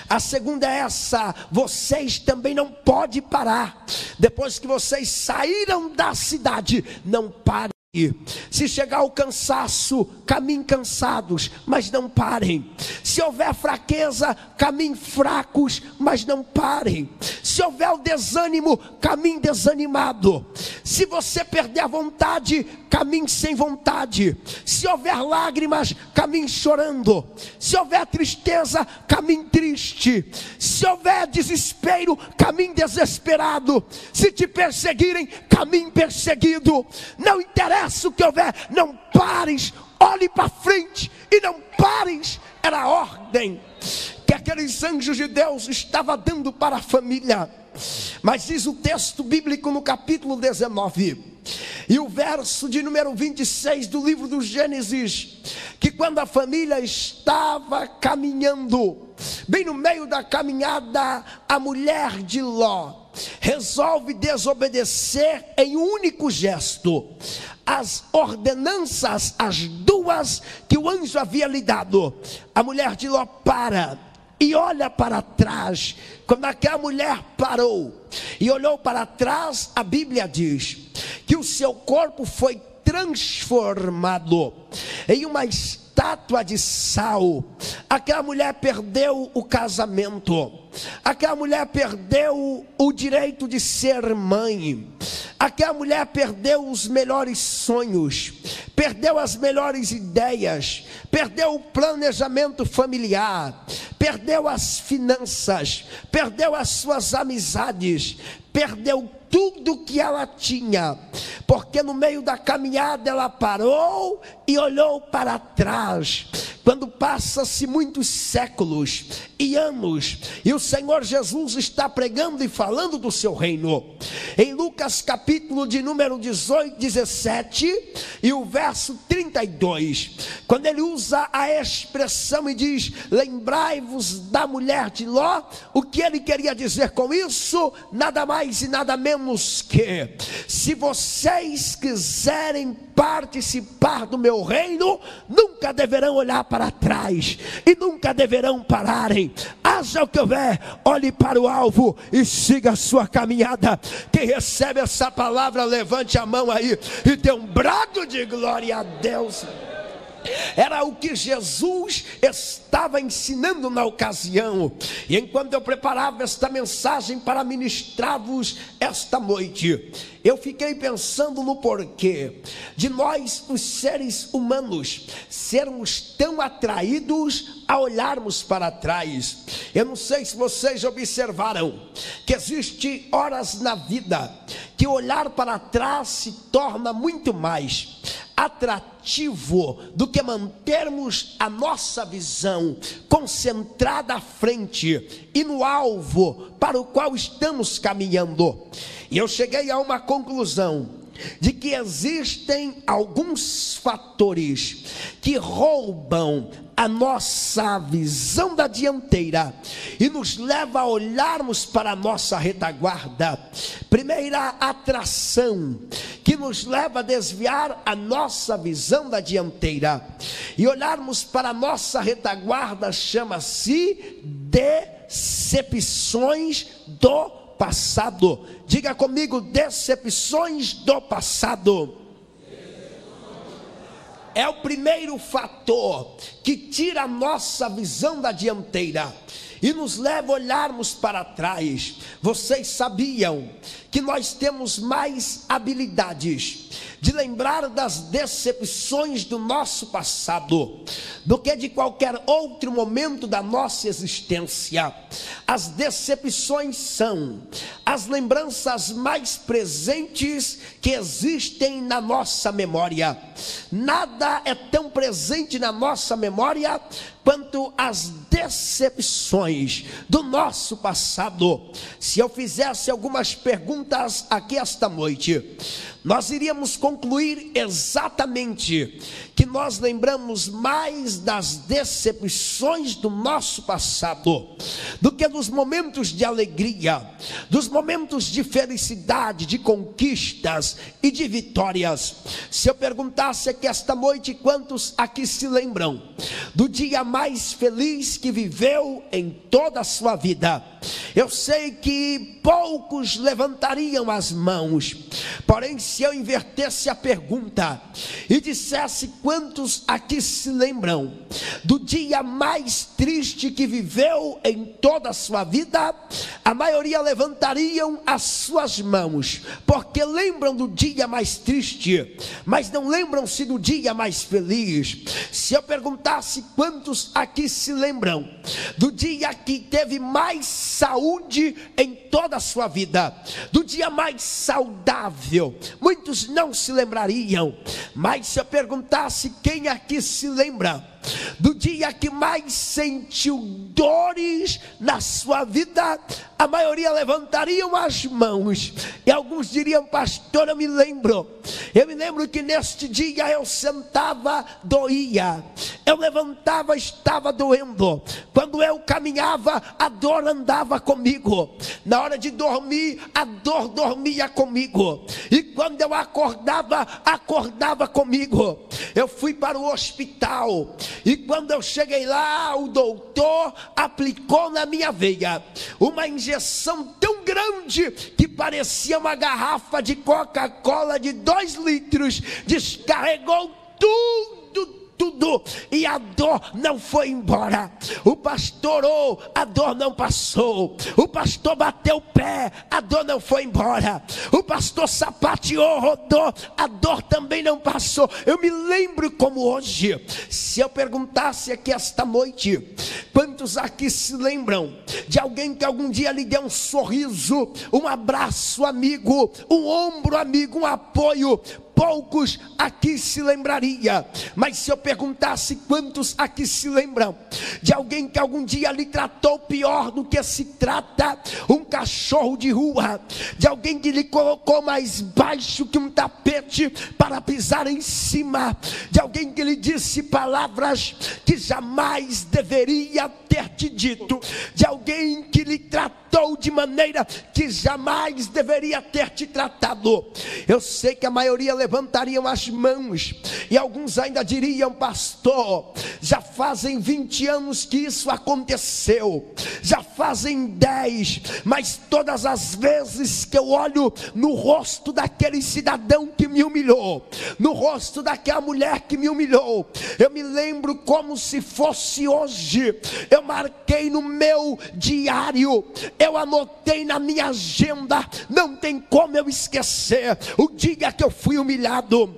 A segunda é essa: vocês também não podem parar. Depois que vocês saíram da cidade, não parem. Se chegar o cansaço, caminhem cansados, mas não parem. Se houver fraqueza, caminhem fracos, mas não parem. Se houver o desânimo, caminhe desanimado. Se você perder a vontade, caminhe sem vontade. Se houver lágrimas, caminhe chorando. Se houver tristeza, caminhe triste. Se houver desespero, caminhe desesperado. Se te perseguirem, caminhe perseguido. Não interessa o que houver, não pares, olhe para frente e não pares. Era a ordem que aqueles anjos de Deus estavam dando para a família. Mas diz o texto bíblico no capítulo 19 e o verso de número 26 do livro do Gênesis, que quando a família estava caminhando, bem no meio da caminhada, a mulher de Ló resolve desobedecer em um único gesto as ordenanças, as duas que o anjo havia lhe dado. A mulher de Ló para e olha para trás. Quando aquela mulher parou e olhou para trás, a Bíblia diz que o seu corpo foi transformado em uma estátua de sal. Aquela mulher perdeu o casamento, aquela mulher perdeu o direito de ser mãe, aquela mulher perdeu os melhores sonhos, perdeu as melhores ideias, perdeu o planejamento familiar, perdeu as finanças, perdeu as suas amizades, perdeu tudo que ela tinha, porque no meio da caminhada ela parou e olhou para trás. Quando passa-se muitos séculos e anos, e o Senhor Jesus está pregando e falando do seu reino, em Lucas capítulo de número 18, 17 e o verso 32, quando ele usa a expressão e diz: lembrai-vos da mulher de Ló, o que ele queria dizer com isso? Nada mais e nada menos que: se vocês quiserem participar do meu reino, nunca deverão olhar para trás e nunca deverão pararem. Haja o que houver, olhe para o alvo e siga a sua caminhada. Quem recebe essa palavra, levante a mão aí e dê um brado de glória a Deus. Era o que Jesus estava ensinando na ocasião. E enquanto eu preparava esta mensagem para ministrar-vos esta noite, eu fiquei pensando no porquê de nós, os seres humanos, sermos tão atraídos a olharmos para trás. Eu não sei se vocês observaram que existe horas na vida que olhar para trás se torna muito mais atrativo do que mantermos a nossa visão concentrada à frente e no alvo para o qual estamos caminhando. E eu cheguei a uma conclusão de que existem alguns fatores que roubam a nossa visão da dianteira e nos leva a olharmos para a nossa retaguarda. Primeira atração que nos leva a desviar a nossa visão da dianteira e olharmos para a nossa retaguarda chama-se decepções do passado. Diga comigo: decepções do passado. É o primeiro fator que tira a nossa visão da dianteira e nos leva a olharmos para trás. Vocês sabiam que nós temos mais habilidades de lembrar das decepções do nosso passado do que de qualquer outro momento da nossa existência? As decepções são as lembranças mais presentes que existem na nossa memória. Nada é tão presente na nossa memória quanto as decepções do nosso passado. Se eu fizesse algumas perguntas aqui esta noite, nós iríamos concluir exatamente que nós lembramos mais das decepções do nosso passado do que dos momentos de alegria, dos momentos de felicidade, de conquistas e de vitórias. Se eu perguntasse aqui esta noite, quantos aqui se lembram do dia mais mais feliz que viveu em toda a sua vida? Eu sei que poucos levantariam as mãos, porém se eu invertesse a pergunta e dissesse quantos aqui se lembram do dia mais triste que viveu em toda a sua vida, a maioria levantariam as suas mãos, porque lembram do dia mais triste, mas não lembram-se do dia mais feliz. Se eu perguntasse quantos aqui se lembram do dia que teve mais saúde em toda a sua vida, do dia mais saudável, muitos não se lembrariam. Mas se eu perguntasse quem aqui se lembra do dia que mais sentiu dores na sua vida, a maioria levantariam as mãos, e alguns diriam: pastor, eu me lembro que neste dia eu sentava, doía, eu levantava, estava doendo, quando eu caminhava, a dor andava comigo, na hora de dormir, a dor dormia comigo, e quando eu acordava, acordava comigo. Eu fui para o hospital, e quando eu cheguei lá, o doutor aplicou na minha veia uma injeção tão grande que parecia uma garrafa de Coca-Cola de 2 litros, descarregou tudo, e a dor não foi embora. O pastor orou, a dor não passou. O pastor bateu o pé, a dor não foi embora. O pastor sapateou, rodou, a dor também não passou. Eu me lembro como hoje. Se eu perguntasse aqui esta noite, quantos aqui se lembram de alguém que algum dia lhe deu um sorriso, um abraço amigo, um ombro amigo, um apoio? Poucos aqui se lembraria. Mas se eu perguntasse quantos aqui se lembram de alguém que algum dia lhe tratou pior do que se trata um cachorro de rua, de alguém que lhe colocou mais baixo que um tapete para pisar em cima, de alguém que lhe disse palavras que jamais deveria ter te dito, de alguém que lhe tratou de maneira que jamais deveria ter te tratado? Eu sei que a maioria levantariam as mãos, e alguns ainda diriam: pastor, já fazem 20 anos que isso aconteceu, já fazem 10, mas todas as vezes que eu olho no rosto daquele cidadão que me humilhou, no rosto daquela mulher que me humilhou, eu me lembro como se fosse hoje. Eu marquei no meu diário, eu anotei na minha agenda, não tem como eu esquecer o dia que eu fui humilhado,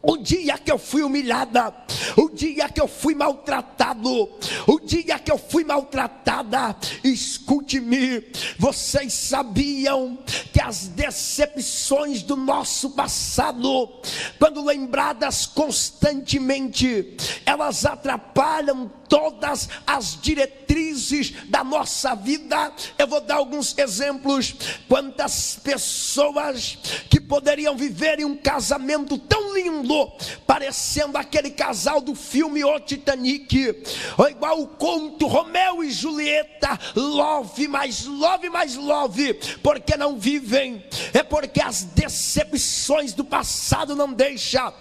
o dia que eu fui humilhada, o dia que eu fui maltratado, o dia que eu fui maltratada. Escute-me, vocês sabiam que as decepções do nosso passado, quando lembradas constantemente, elas atrapalham todas as diretrizes da nossa vida? Eu vou dar alguns exemplos. Quantas pessoas que poderiam viver em um casamento tão lindo, parecendo aquele casal do filme O Titanic, ou igual o conto Romeu e Julieta, love, mais love, mais love, porque não vivem? É porque as decepções do passado não deixam.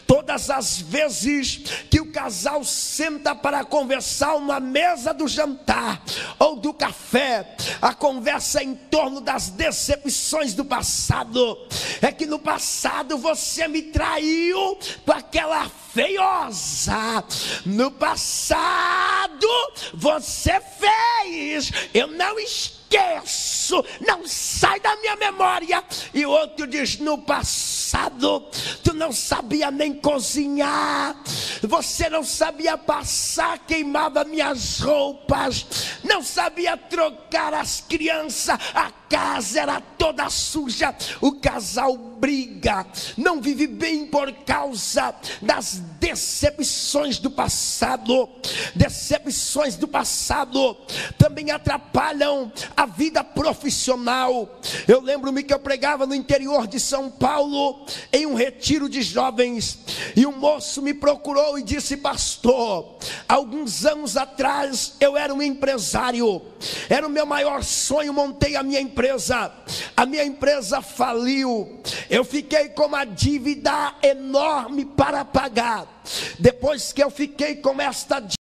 Todas as vezes que o casal senta para conversar na mesa do jantar ou do café, a conversa é em torno das decepções do passado. É que no passado você me traiu com aquela feiosa, no passado você fez, eu não esqueço, não sai da minha memória. E o outro diz: no passado tu não sabia nem cozinhar, você não sabia passar, queimava minhas roupas, não sabia trocar as crianças, a casa era toda suja. O casal briga, não vive bem por causa das decepções do passado. Decepções do passado também atrapalham a vida profissional. Eu lembro-me que eu pregava no interior de São Paulo, em um retiro de jovens, e um moço me procurou e disse: pastor, alguns anos atrás eu era um empresário, era o meu maior sonho, montei a minha empresa faliu, eu fiquei com uma dívida enorme para pagar. Depois que eu fiquei com esta dívida,